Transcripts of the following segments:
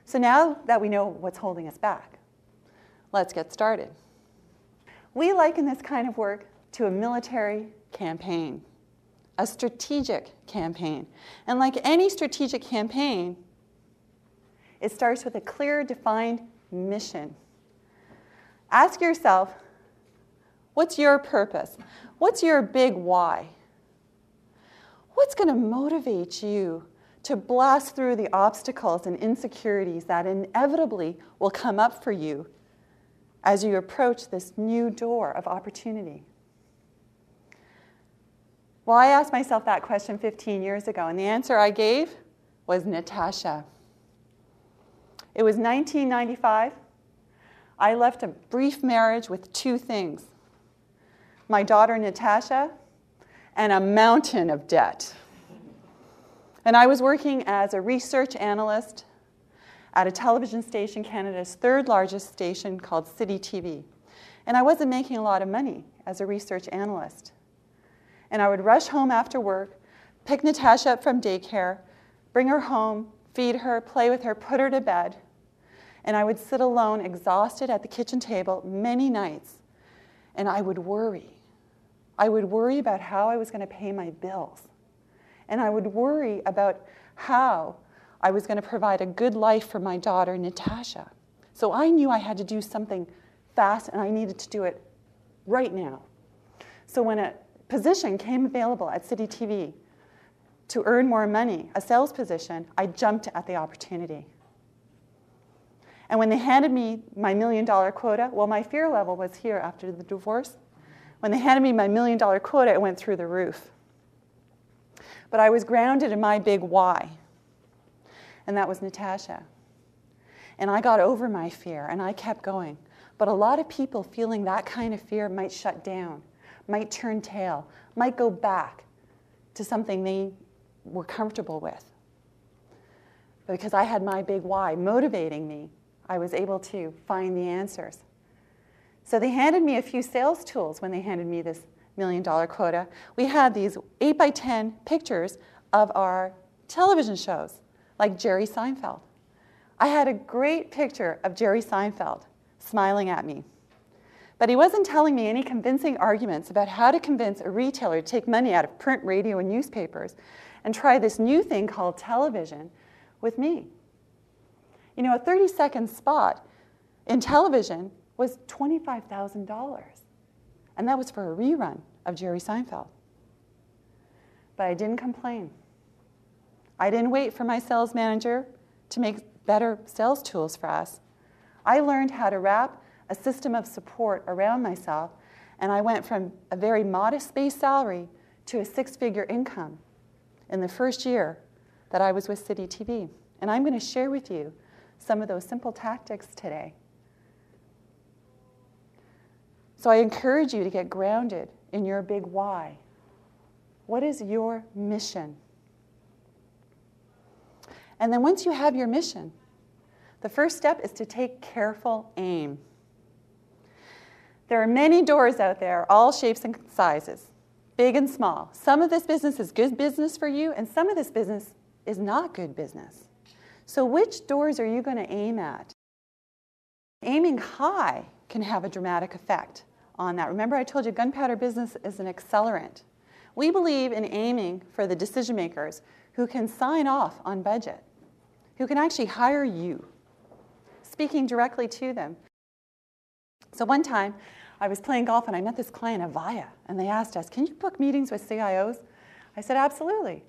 So now that we know what's holding us back, let's get started. We liken this kind of work to a military campaign, a strategic campaign. And like any strategic campaign, it starts with a clear, defined mission. Ask yourself, what's your purpose? What's your big why? What's going to motivate you to blast through the obstacles and insecurities that inevitably will come up for you as you approach this new door of opportunity? Well, I asked myself that question 15 years ago, and the answer I gave was Natasha. It was 1995. I left a brief marriage with two things: my daughter Natasha and a mountain of debt. And I was working as a research analyst at a television station, Canada's third largest station, called City TV. And I wasn't making a lot of money as a research analyst. And I would rush home after work, pick Natasha up from daycare, bring her home, feed her, play with her, put her to bed. And I would sit alone, exhausted at the kitchen table many nights. And I would worry. I would worry about how I was going to pay my bills. And I would worry about how I was going to provide a good life for my daughter, Natasha. So I knew I had to do something fast, and I needed to do it right now. So when a position came available at City TV to earn more money, a sales position, I jumped at the opportunity. And when they handed me my $1 million quota, well, my fear level was here after the divorce. When they handed me my $1 million quota, it went through the roof. But I was grounded in my big why, and that was Natasha. And I got over my fear, and I kept going. But a lot of people feeling that kind of fear might shut down, might turn tail, might go back to something they were comfortable with. But because I had my big why motivating me, I was able to find the answers. So they handed me a few sales tools when they handed me this $1 million quota. We had these 8x10 pictures of our television shows, like Jerry Seinfeld. I had a great picture of Jerry Seinfeld smiling at me. But he wasn't telling me any convincing arguments about how to convince a retailer to take money out of print, radio, and newspapers and try this new thing called television with me. You know, a 30-second spot in television was $25,000. And that was for a rerun of Jerry Seinfeld. But I didn't complain. I didn't wait for my sales manager to make better sales tools for us. I learned how to wrap a system of support around myself, and I went from a very modest base salary to a six-figure income in the first year that I was with City TV. And I'm going to share with you some of those simple tactics today. So I encourage you to get grounded in your big why. What is your mission? And then once you have your mission, the first step is to take careful aim. There are many doors out there, all shapes and sizes, big and small. Some of this business is good business for you, and some of this business is not good business. So which doors are you going to aim at? Aiming high can have a dramatic effect on that. Remember, I told you gunpowder business is an accelerant. We believe in aiming for the decision makers who can sign off on budget, who can actually hire you, speaking directly to them. So one time, I was playing golf and I met this client, Avaya, and they asked us, can you book meetings with CIOs? I said, absolutely.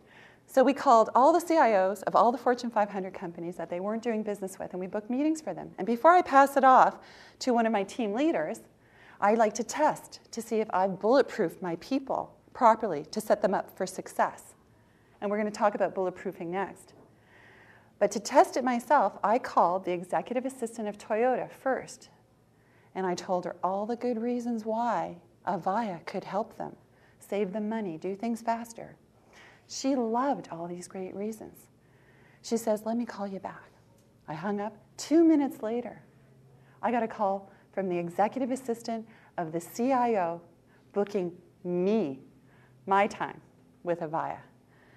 So we called all the CIOs of all the Fortune 500 companies that they weren't doing business with, and we booked meetings for them. And before I pass it off to one of my team leaders, I like to test to see if I've bulletproofed my people properly to set them up for success. And we're going to talk about bulletproofing next. But to test it myself, I called the executive assistant of Toyota first. And I told her all the good reasons why Avaya could help them, save them money, do things faster. She loved all these great reasons. She says, let me call you back. I hung up. 2 minutes later, I got a call from the executive assistant of the CIO booking me, my time, with Avaya.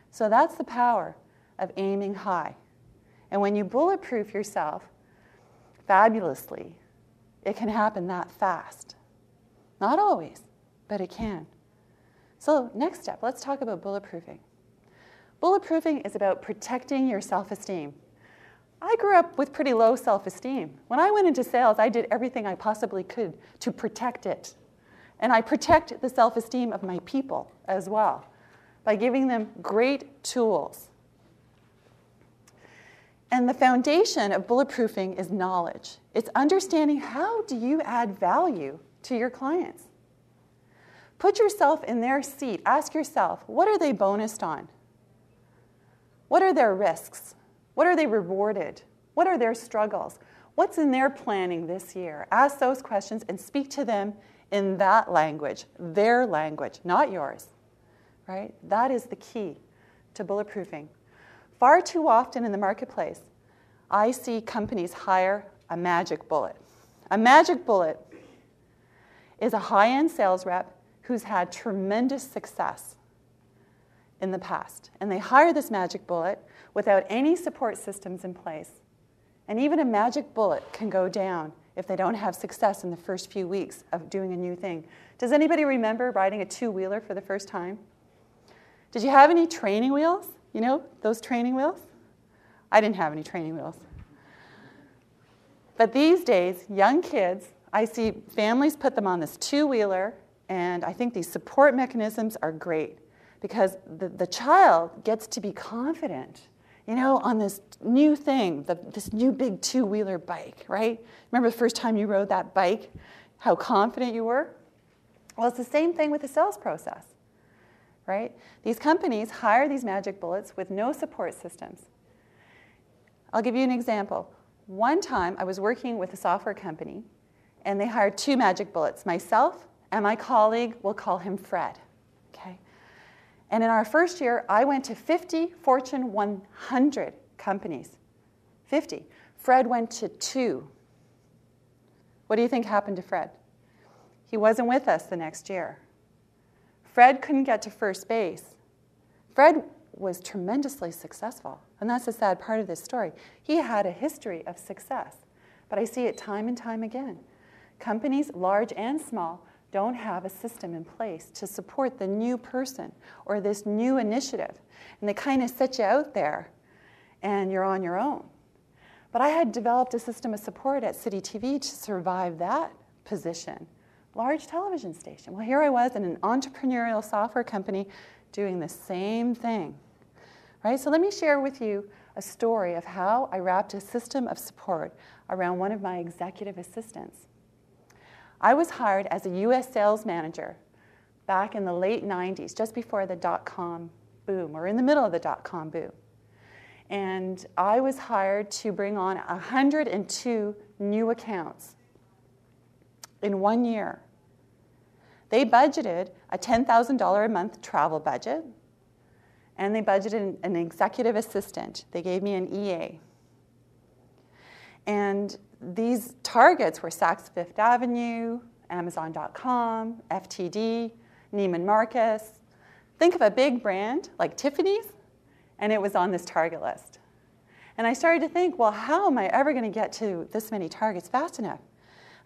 So that's the power of aiming high. And when you bulletproof yourself fabulously, it can happen that fast. Not always, but it can. So next step, let's talk about bulletproofing. Bulletproofing is about protecting your self-esteem. I grew up with pretty low self-esteem. When I went into sales, I did everything I possibly could to protect it. And I protect the self-esteem of my people as well by giving them great tools. And the foundation of bulletproofing is knowledge. It's understanding how do you add value to your clients. Put yourself in their seat. Ask yourself, what are they bonused on? What are their risks? What are they rewarded? What are their struggles? What's in their planning this year? Ask those questions and speak to them in that language, their language, not yours, right? That is the key to bulletproofing. Far too often in the marketplace, I see companies hire a magic bullet. A magic bullet is a high-end sales rep who's had tremendous success in the past. And they hire this magic bullet without any support systems in place. And even a magic bullet can go down if they don't have success in the first few weeks of doing a new thing. Does anybody remember riding a two-wheeler for the first time? Did you have any training wheels? You know, those training wheels? I didn't have any training wheels. But these days, young kids, I see families put them on this two-wheeler, and I think these support mechanisms are great because the child gets to be confident, you know, on this new thing, this new big two-wheeler bike, right? Remember the first time you rode that bike, how confident you were? Well, it's the same thing with the sales process, right? These companies hire these magic bullets with no support systems. I'll give you an example. One time I was working with a software company, and they hired two magic bullets, myself and my colleague, we'll call him Fred, okay? And in our first year, I went to 50 Fortune 100 companies, 50. Fred went to 2. What do you think happened to Fred? He wasn't with us the next year. Fred couldn't get to first base. Fred was tremendously successful, and that's the sad part of this story. He had a history of success, but I see it time and time again. Companies, large and small, don't have a system in place to support the new person or this new initiative. And they kind of set you out there and you're on your own. But I had developed a system of support at City TV to survive that position. Large television station. Well, here I was in an entrepreneurial software company doing the same thing. Right? So let me share with you a story of how I wrapped a system of support around one of my executive assistants. I was hired as a U.S. sales manager back in the late 90s, just before the dot-com boom, or in the middle of the dot-com boom. And I was hired to bring on 102 new accounts in 1 year. They budgeted a $10,000 a month travel budget, and they budgeted an executive assistant. They gave me an EA. And these targets were Saks Fifth Avenue, Amazon.com, FTD, Neiman Marcus. Think of a big brand like Tiffany's, and it was on this target list. And I started to think, well, how am I ever going to get to this many targets fast enough?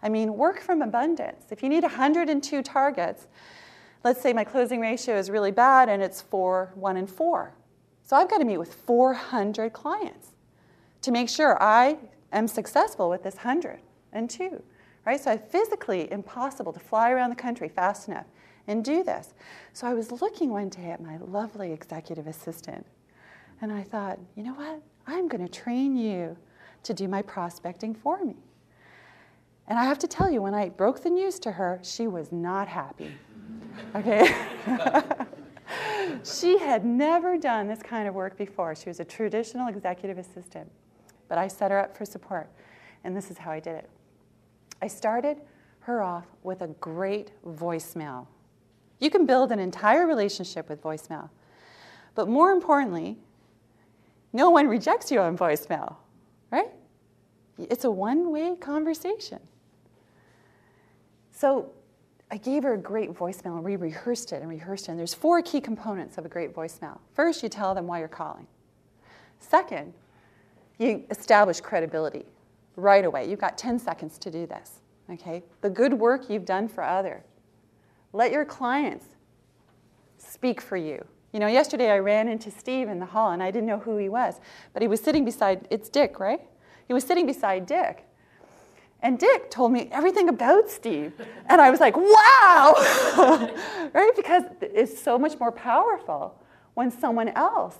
I mean, work from abundance. If you need 102 targets, let's say my closing ratio is really bad and it's 4, 1 in 4. So I've got to meet with 400 clients to make sure I am successful with this 102, right? So it's physically impossible to fly around the country fast enough and do this. So I was looking one day at my lovely executive assistant, and I thought, you know what? I'm going to train you to do my prospecting for me. And I have to tell you, when I broke the news to her, she was not happy, okay? She had never done this kind of work before. She was a traditional executive assistant. But I set her up for support, and this is how I did it. I started her off with a great voicemail. You can build an entire relationship with voicemail. But more importantly, no one rejects you on voicemail, right? It's a one-way conversation. So I gave her a great voicemail, and we rehearsed it, and there's 4 key components of a great voicemail. First, you tell them why you're calling. Second, You establish credibility right away. You've got 10 seconds to do this. Okay? The good work you've done for others. Let your clients speak for you. You know, yesterday I ran into Steve in the hall, and I didn't know who he was. But he was sitting beside, it's Dick, right? He was sitting beside Dick. And Dick told me everything about Steve. And I was like, wow! Right? Because it's so much more powerful when someone else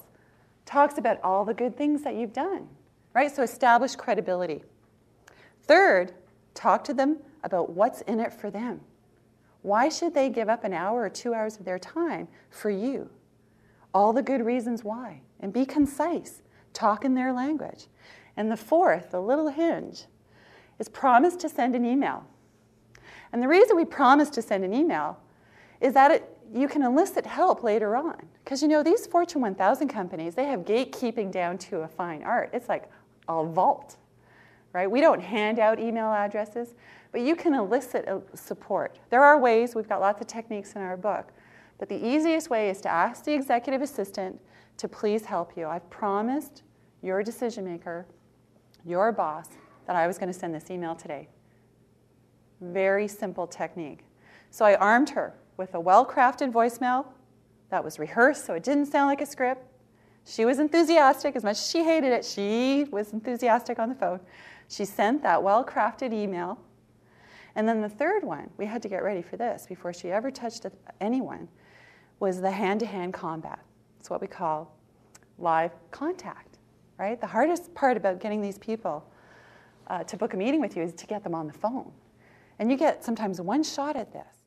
talks about all the good things that you've done. Right? So establish credibility. Third, talk to them about what's in it for them. Why should they give up an hour or 2 hours of their time for you? All the good reasons why. And be concise. Talk in their language. And the fourth, the little hinge, is promise to send an email. And the reason we promise to send an email is that you can elicit help later on. Because you know, these Fortune 1000 companies, they have gatekeeping down to a fine art. It's like a vault, right? We don't hand out email addresses, but you can elicit support. There are ways, we've got lots of techniques in our book, but the easiest way is to ask the executive assistant to please help you. I've promised your decision maker, your boss, that I was going to send this email today. Very simple technique. So I armed her with a well-crafted voicemail that was rehearsed, so it didn't sound like a script. She was enthusiastic. As much as she hated it, she was enthusiastic on the phone. She sent that well-crafted email. And then the third one, we had to get ready for this before she ever touched anyone, was the hand-to-hand combat. It's what we call live contact, right? The hardest part about getting these people to book a meeting with you is to get them on the phone. And you get sometimes one shot at this.